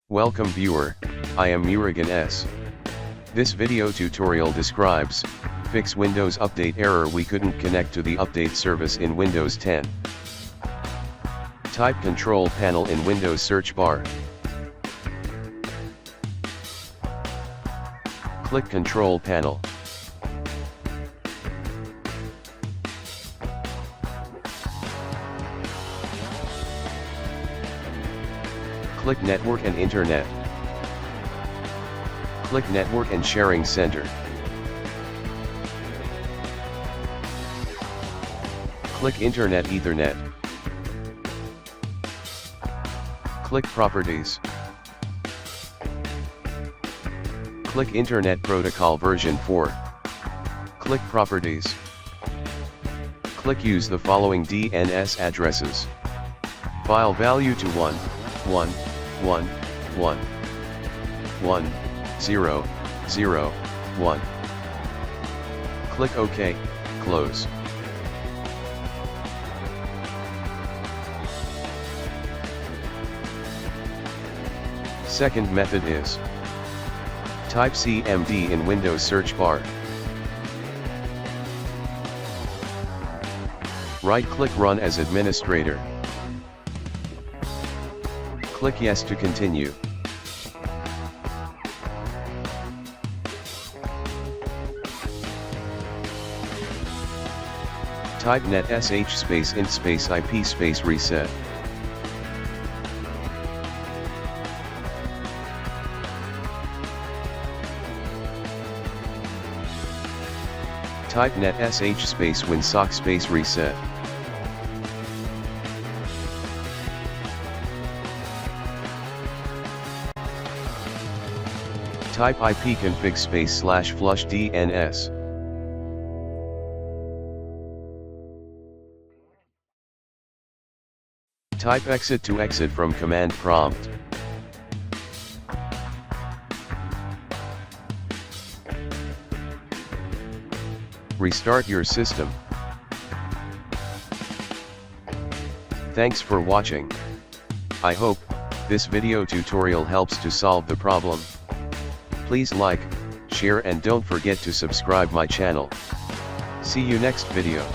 Welcome viewer, I am Murugan S. This video tutorial describes, fix Windows Update error we couldn't connect to the update service in Windows 10. Type Control Panel in Windows search bar. Click Control Panel. Click Network and Internet. Click Network and Sharing Center. Click Internet Ethernet. Click Properties. Click Internet Protocol version 4. Click Properties. Click Use the following DNS addresses. File value to 1, 1, 1, 1, 1, 0, 0, 1. Click OK, close. Second method is, type CMD in Windows search bar. Right-click Run as administrator. Click Yes to continue. Type net sh space int space IP space reset. Type net sh space winsock space reset. Type ipconfig space / flush DNS. Type exit to exit from command prompt. Restart your system. Thanks for watching. I hope this video tutorial helps to solve the problem. Please like, share and don't forget to subscribe my channel. See you next video.